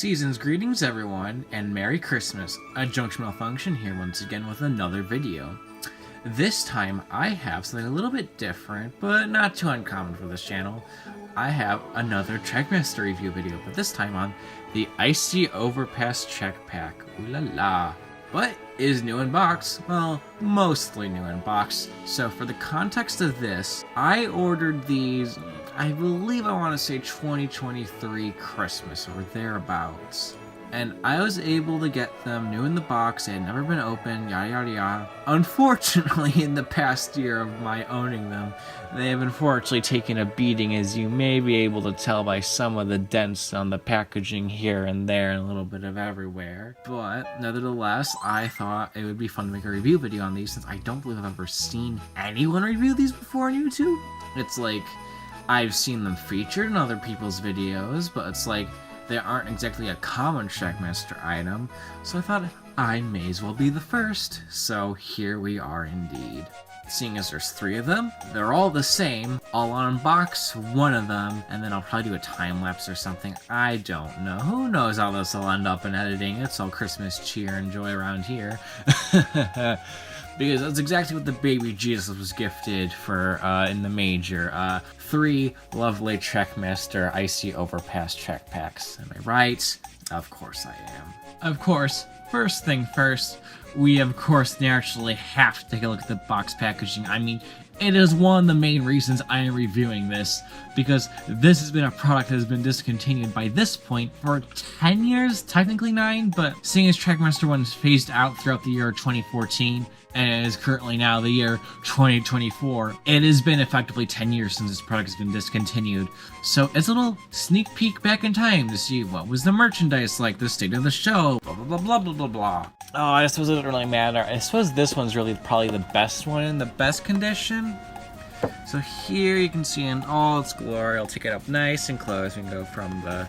Season's greetings everyone, and Merry Christmas. aJunctionReview Malfunction here once again with another video. This time I have something a little bit different, but not too uncommon for this channel. I have another TrackMaster review video, but this time on the Icy Overpass Check Pack. Ooh la la. What is new in box? Well, mostly new in box. So for the context of this, I ordered these, I believe I want to say 2023 Christmas or thereabouts. And I was able to get them new in the box. They had never been opened, yada yada yada. Unfortunately, in the past year of my owning them, they have unfortunately taken a beating, as you may be able to tell by some of the dents on the packaging here and there and a little bit of everywhere. But nevertheless, I thought it would be fun to make a review video on these, since I don't believe I've ever seen anyone review these before on YouTube. It's like, I've seen them featured in other people's videos, but it's like, they aren't exactly a common TrackMaster item, so I thought I may as well be the first. So here we are indeed. Seeing as there's 3 of them, they're all the same. I'll unbox one of them, and then I'll probably do a time-lapse or something. I don't know. Who knows how this will end up in editing? It's all Christmas cheer and joy around here. Because that's exactly what the baby Jesus was gifted for in the major. 3 lovely TrackMaster Icy Overpass check packs. Am I right? Of course I am. Of course, first thing first, we of course naturally have to take a look at the box packaging. I mean, it is one of the main reasons I am reviewing this, because this has been a product that has been discontinued by this point for 10 years, technically 9, but seeing as TrackMaster was phased out throughout the year 2014, and it is currently now the year 2024, it has been effectively 10 years since this product has been discontinued. So it's a little sneak peek back in time to see what was the merchandise like, the state of the show, blah blah blah blah blah blah blah. Oh, I suppose it doesn't really matter. I suppose this one's really probably the best one in the best condition. So here you can see in all its glory. I'll take it up nice and close. We can go from the,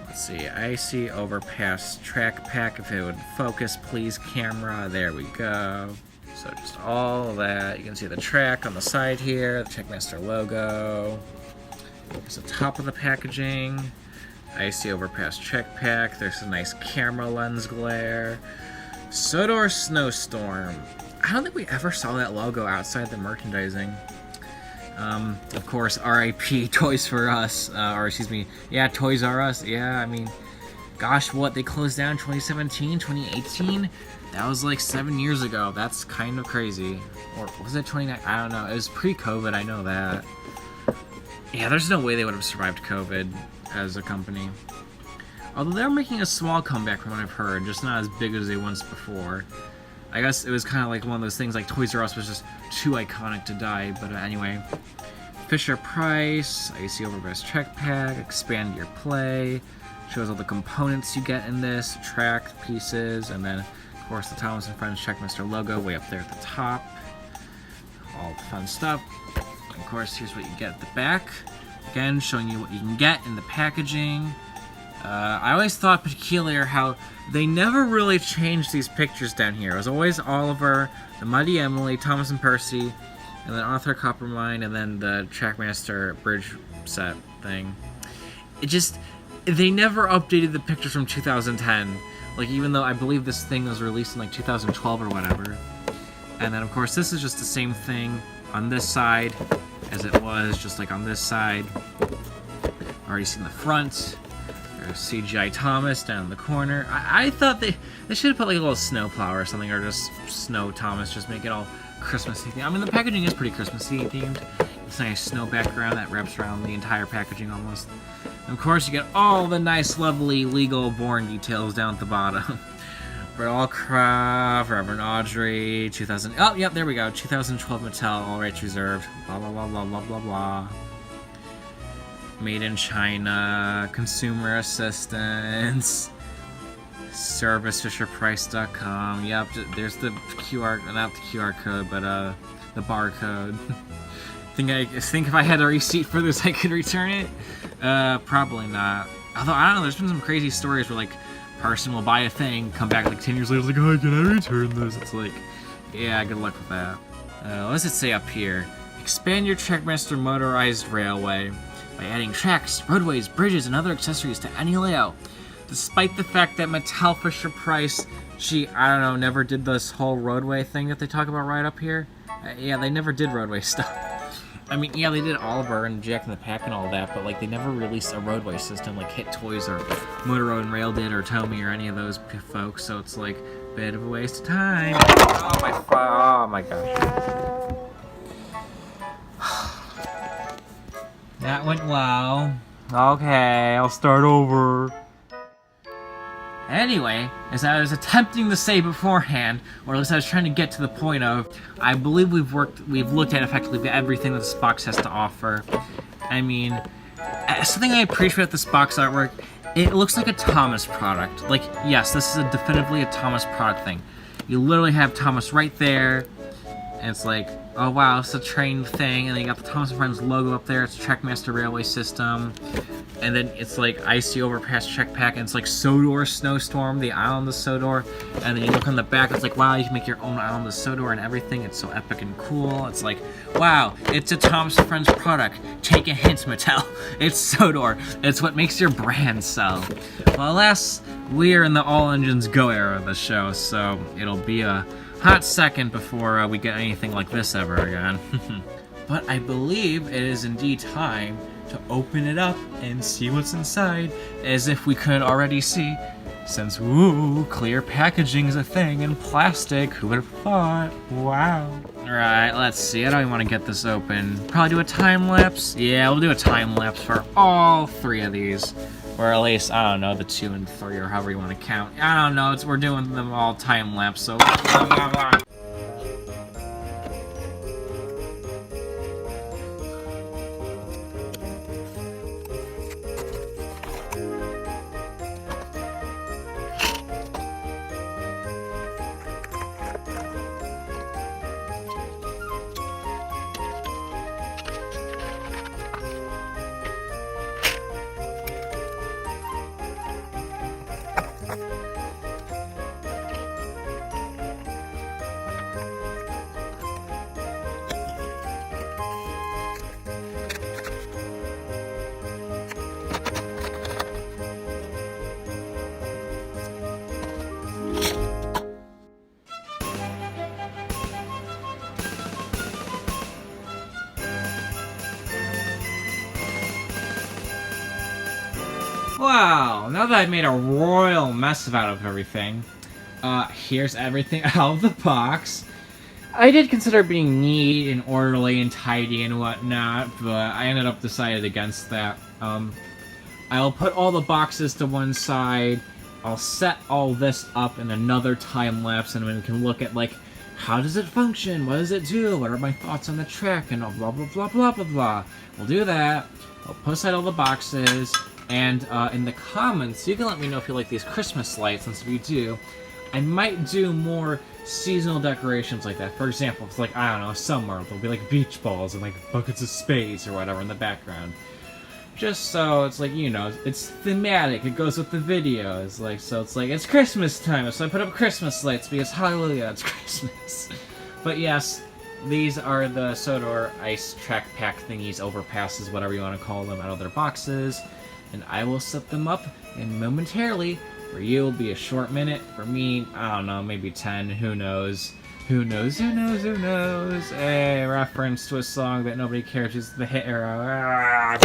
let's see, Icy Overpass track pack. If it would focus, please, camera. There we go. So just all of that. You can see the track on the side here, the TrackMaster logo. There's the top of the packaging. Icy Overpass check pack. There's a nice camera lens glare. Sodor Snowstorm. I don't think we ever saw that logo outside the merchandising. Of course, RIP Toys R Us, or excuse me, yeah, Toys R Us. Yeah, I mean, gosh, what, they closed down 2017, 2018? That was like 7 years ago. That's kind of crazy. Or was it 29? I don't know. It was pre-COVID, I know that. Yeah, there's no way they would have survived COVID as a company. Although they're making a small comeback from what I've heard, just not as big as they once before. I guess it was kind of like one of those things, like Toys R Us was just too iconic to die, but anyway. Fisher-Price, Icy Overpass Check Pack, Expand Your Play, shows all the components you get in this, track pieces, and then, of course, the Thomas & Friends TrackMaster logo way up there at the top. All the fun stuff. Of course, here's what you get at the back. Again, showing you what you can get in the packaging. I always thought peculiar how they never really changed these pictures down here. It was always Oliver, the Mighty Emily, Thomas and Percy, and then Arthur Coppermine, and then the TrackMaster bridge set thing. It just, they never updated the pictures from 2010. Like, even though I believe this thing was released in like 2012 or whatever. And then of course this is just the same thing on this side as it was just like on this side. Already seen the front. There's CGI Thomas down in the corner. I thought they should have put like a little snowplow or something, or just snow Thomas, just make it all Christmassy themed. I mean, the packaging is pretty Christmassy themed. It's a nice snow background that wraps around the entire packaging almost. And of course you get all the nice lovely legal boring details down at the bottom. Brett Allcroft, Reverend Audrey, 2000, oh yep, there we go, 2012 Mattel, all rights reserved, blah blah blah blah blah blah blah. Made in China, consumer assistance, servicefisherprice.com. Yep, there's the QR, not the QR code, but the barcode. Think if I had a receipt for this, I could return it? Probably not. Although I don't know, there's been some crazy stories where like person will buy a thing, come back like 10 years later, like, oh, can I return this? It's like, yeah, good luck with that. What does it say up here? Expand your TrackMaster motorized railway by adding tracks, roadways, bridges, and other accessories to any layout. Despite the fact that Mattel Fisher Price, I don't know, never did this whole roadway thing that they talk about right up here. Yeah, they never did roadway stuff. I mean, yeah, they did Oliver and Jack in the Pack and all that, but like they never released a roadway system like Hit Toys or Motor Road and Rail did, or Tomy or any of those folks. So it's like a bit of a waste of time. Oh my gosh. That went well. Okay, I'll start over. Anyway, as I was attempting to say beforehand, or at least I was trying to get to the point of, I believe we've looked at effectively everything that this box has to offer. I mean, something I appreciate about this box artwork, it looks like a Thomas product. Like, yes, this is definitively a Thomas product thing. You literally have Thomas right there, and it's like, oh wow, it's a train thing, and then you got the Thomas & Friends logo up there, it's a TrackMaster railway system, and then it's like Icy Overpass check pack, and it's like Sodor Snowstorm, the island of Sodor, and then you look on the back, it's like, wow, you can make your own island of Sodor and everything, it's so epic and cool, it's like, wow, it's a Thomas & Friends product, take a hint, Mattel, it's Sodor, it's what makes your brand sell. Well, alas, we're in the all engines go era of the show, so it'll be a hot second before we get anything like this ever again. But I believe it is indeed time to open it up and see what's inside, as if we could already see, since, woo, clear packaging is a thing, and plastic, who would have thought? Wow. Alright, let's see, how do we want to get this open? Probably do a time-lapse? Yeah, we'll do a time-lapse for all three of these. Or at least, I don't know, the 2 and 3, or however you want to count. I don't know, we're doing them all time-lapse, so... Wow, now that I've made a royal mess out of everything, here's everything out of the box. I did consider being neat and orderly and tidy and whatnot, but I ended up decided against that. I'll put all the boxes to one side, I'll set all this up in another time lapse, and we can look at, like, how does it function, what does it do, what are my thoughts on the track, and blah blah blah blah blah blah. We'll do that, I'll put aside all the boxes, and in the comments, you can let me know if you like these Christmas lights, and if you do, I might do more seasonal decorations like that. For example, it's like, I don't know, summer, there'll be like beach balls and like buckets of spades or whatever in the background. Just so it's like, you know, it's thematic, it goes with the video. It's like, so it's like, it's Christmas time, so I put up Christmas lights because hallelujah, it's Christmas. But yes, these are the Sodor Ice Track Pack thingies, overpasses, whatever you want to call them, out of their boxes. And I will set them up, and momentarily, for you will be a short minute, for me, I don't know, maybe 10, who knows? Who knows, who knows, who knows? A reference to a song that nobody cares is the hit era.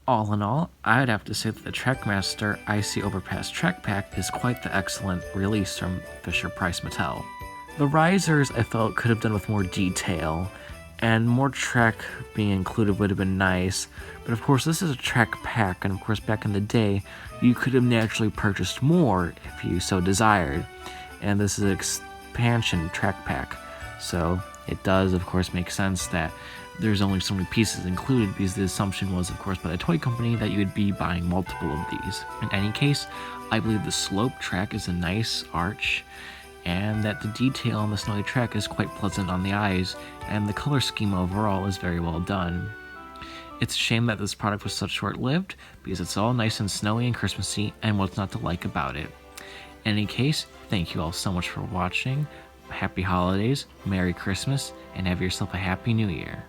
All in all, I'd have to say that the TrackMaster Icy Overpass Track Pack is quite the excellent release from Fisher-Price Mattel. The risers I felt could have done with more detail, and more track being included would have been nice, but of course this is a track pack, and of course back in the day, you could have naturally purchased more if you so desired, and this is an expansion track pack, so it does of course make sense that there's only so many pieces included, because the assumption was, of course, by the toy company that you would be buying multiple of these. In any case, I believe the slope track is a nice arch, and that the detail on the snowy track is quite pleasant on the eyes, and the color scheme overall is very well done. It's a shame that this product was such short-lived, because it's all nice and snowy and Christmassy, and what's not to like about it. In any case, thank you all so much for watching. Happy holidays, Merry Christmas, and have yourself a Happy New Year.